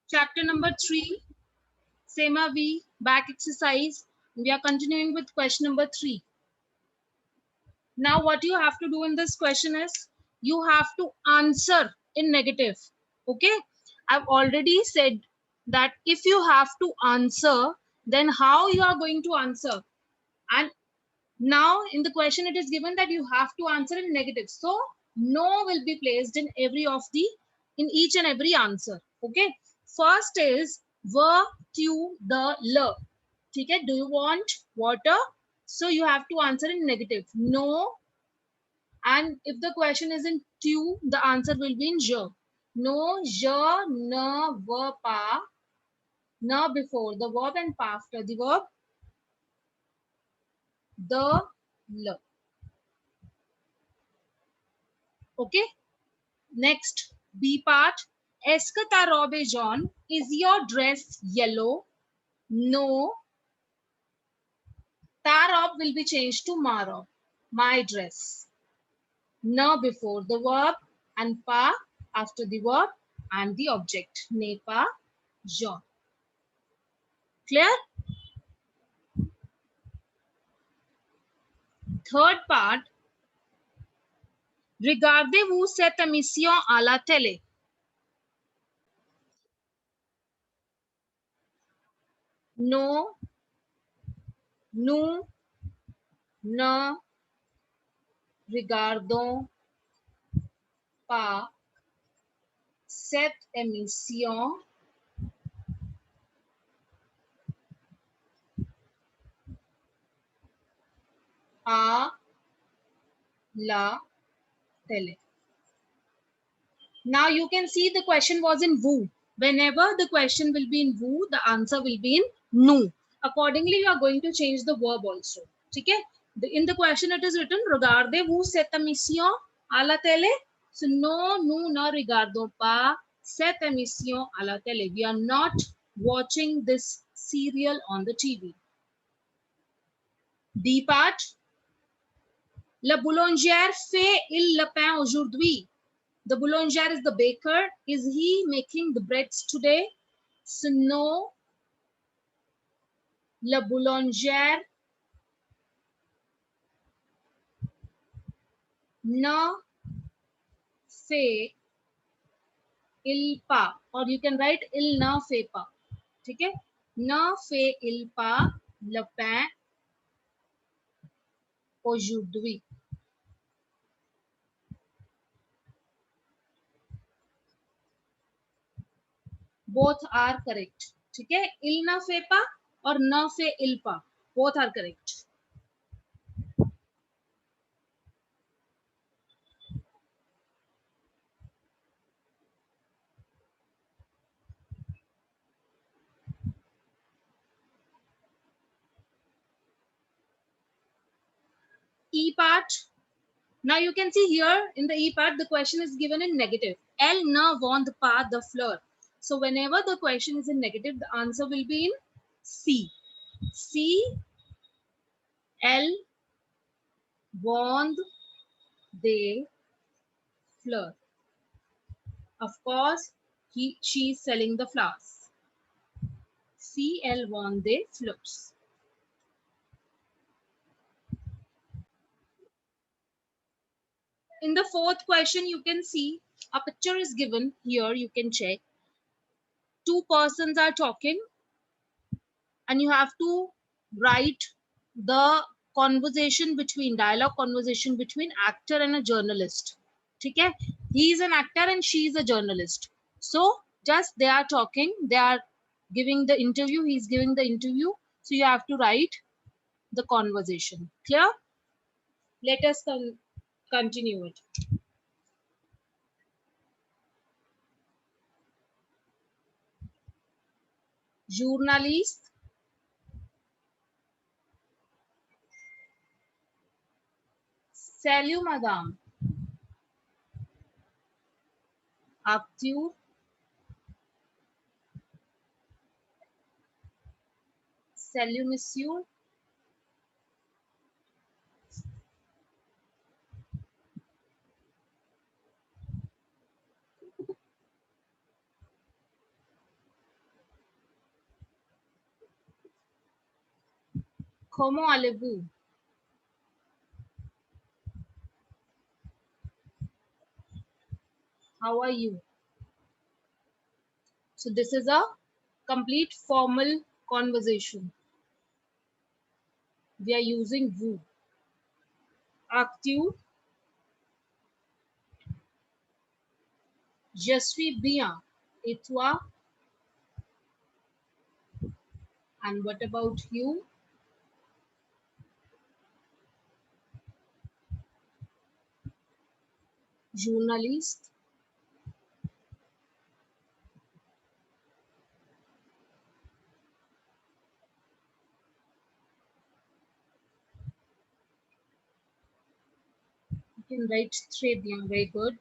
Chapter number 3, SEMA V, back exercise. We are continuing with question number 3. Now, what you have to do in this question is you have to answer in negative. Okay, I've already said that if you have to answer, then how you are going to answer. And now in the question, it is given that you have to answer in negative. So, no will be placed in in each and every answer. Okay, first is verb to the ल. ठीक है, do you want water? So you have to answer in negative. No. And if the question is in tu, the answer will be in je. No, je, na, verb, pa. Na before the verb and pa after the verb. The, l. Okay. Next, B part. Eska ta robe John. Is your dress yellow? No. Ta rob will be changed to ma rob. My dress. Na before the verb and pa after the verb and the object. Ne pa John. Clear? Third part. Regardez-vous cette émission à la télé? No, nous ne regardons pas cette émission à la télé. Now you can see the question was in vous. Whenever the question will be in vous, the answer will be in nous. Accordingly, you are going to change the verb also. Okay? In the question it is written, regardez-vous cette émission à la télé? So no, nous ne regardons pas cette émission à la télé. We are not watching this serial on the TV. D part. La boulangère fait-il le pain aujourd'hui? The boulanger is the baker. Is he making the breads today? So no. La boulangère ne fait il pas. Or you can write il ne fait pas. ठीक है? Ne fait il pas le pain aujourd'hui. Both are correct. ठीक है? Il ne fait pas और ne fait il pas. Both are correct. E part. Now you can see here in the E part, the question is given in negative. Elle ne vend pas de fleurs. So whenever the question is in negative, the answer will be in C. C, elle vend des fleurs. Of course, she is selling the flowers. C, elle vend des fleurs. In the fourth question, you can see a picture is given here. You can check. Two persons are talking and you have to write the dialogue conversation between actor and a journalist. Okay, he is an actor and she is a journalist. So just they are talking, they are giving the interview, he is giving the interview. So you have to write the conversation. Clear? Let us continue it. Journaliste. Salut madame. Acteur. Salut monsieur. Comment allez-vous? How are you? So this is a complete formal conversation. We are using vous. Active, je suis bien. Et toi? And what about you? Journalist. You can write très bien. Very good.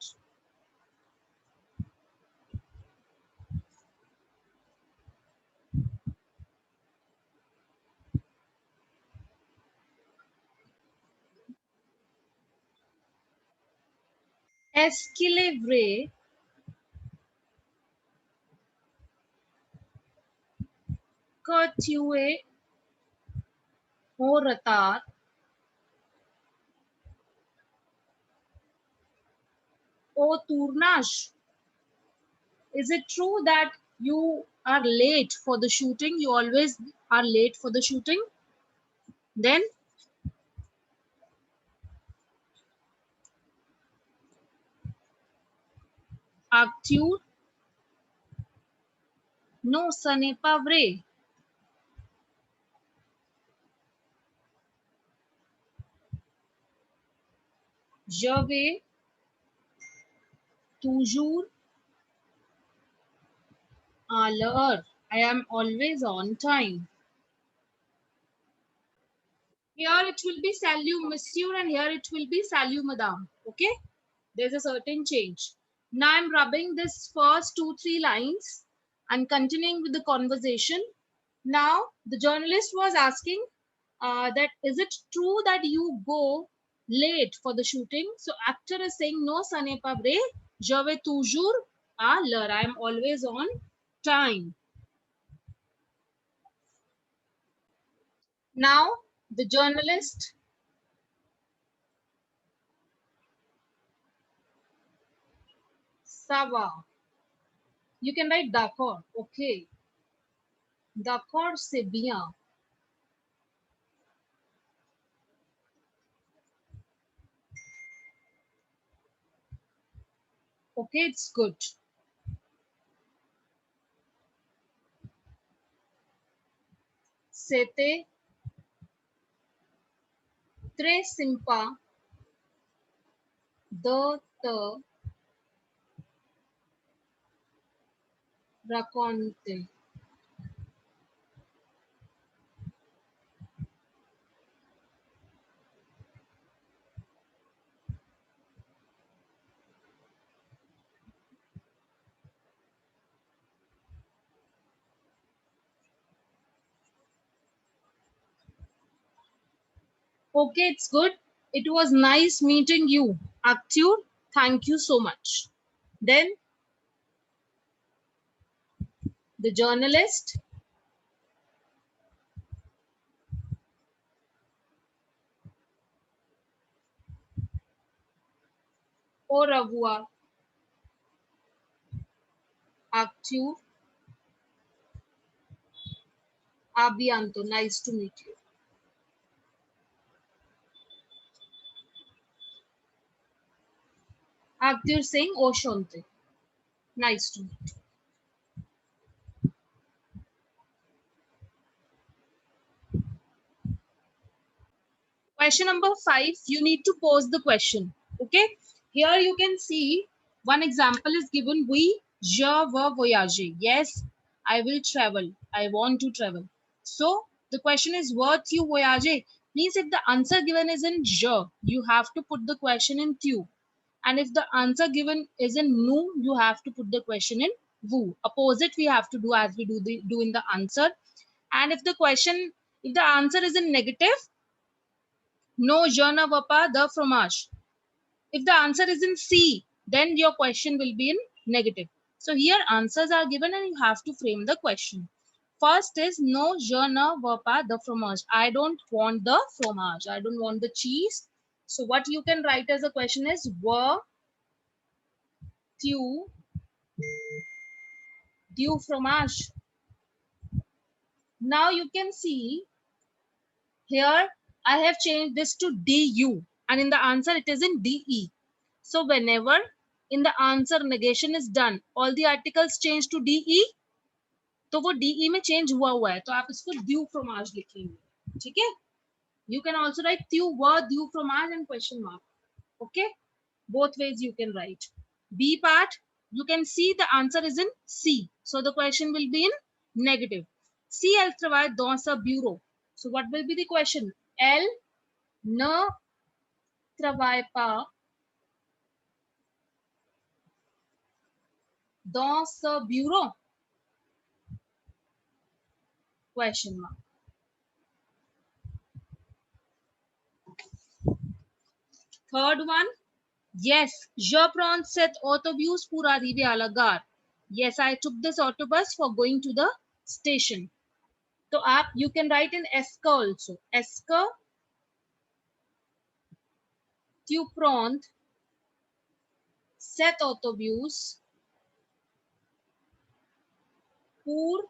Est-ce qu'il est vrai que tu es en retard au tournage? Is it true that you are late for the shooting? You always are late for the shooting? Then active. Non, ce n'est pas vrai. Je vais toujours à l'heure. I am always on time. Here it will be salut monsieur and here it will be salut madame. Okay? There's a certain change. Now I'm rubbing this first 2-3 lines and continuing with the conversation. Now the journalist was asking that is it true that you go late for the shooting? So actor is saying no, ça n'est pas vrai. Je vais toujours à l'heure. I am always on time. Now the journalist ça va. You can write d'accord. Okay. D'accord, c'est bien. Okay, it's good. C'était très sympa de te raconter. Okay, it's good. It was nice meeting you, Aktur. Thank you so much. Then the journalist, au revoir, Aktur. A bientôt. Nice to meet you. Aktur saying, oh Shante. Nice to meet you. Question number 5, you need to pose the question. Okay. Here you can see one example is given. Oui, je veux voyager. Yes, I will travel. I want to travel. So the question is what you voyager? Means if the answer given is in je, you have to put the question in tu. And if the answer given is in nous, you have to put the question in vous. Opposite we have to do as we do in the answer. And if the answer is in negative, no, je ne veux pas de fromage. If the answer is in C, then your question will be in negative. So here answers are given and you have to frame the question. First is no, je ne veux pas de fromage. I don't want the fromage. I don't want the cheese. So what you can write as a question is veux-tu du fromage? Now you can see here I have changed this to du, and in the answer it is in de. So whenever in the answer negation is done, all the articles change to de, तो वो de में change हुआ है, तो आप इसको du fromage लिखेंगे, ठीक है? You can also write tu du fromage and question mark. Okay, both ways you can write. B part, you can see the answer is in C, so the question will be in negative. Si elle travaille dans sa bureau. So what will be the question? Elle ne travaille pas dans ce bureau? Question mark. Third one, yes, je prends cet autobus pour arriver à la gare. Yes, I took this autobus for going to the station. So आप you can write in est-ce que also. Est-ce que tu prends cet autobus pour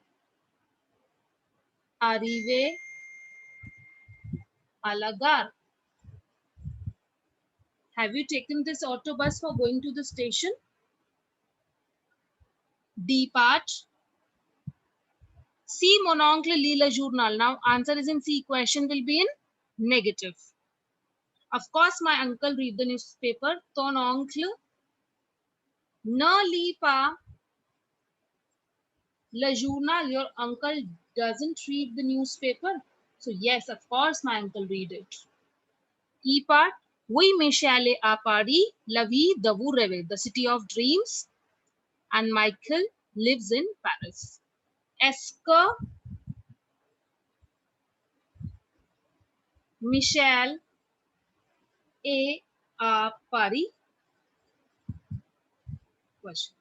arriver à la gare? Have you taken this autobus for going to the station? D part. C, mon oncle lit le journal. Now answer is in C. Question will be in negative. Of course, my uncle read the newspaper. Ton oncle ne lit pas le journal. Your uncle doesn't read the newspaper. So yes, of course, my uncle read it. E part. Oui, mais je suis allé à Paris, la vie de vous rêver, the city of dreams, and Michael lives in Paris. Est-ce que Michel est à Paris? Question.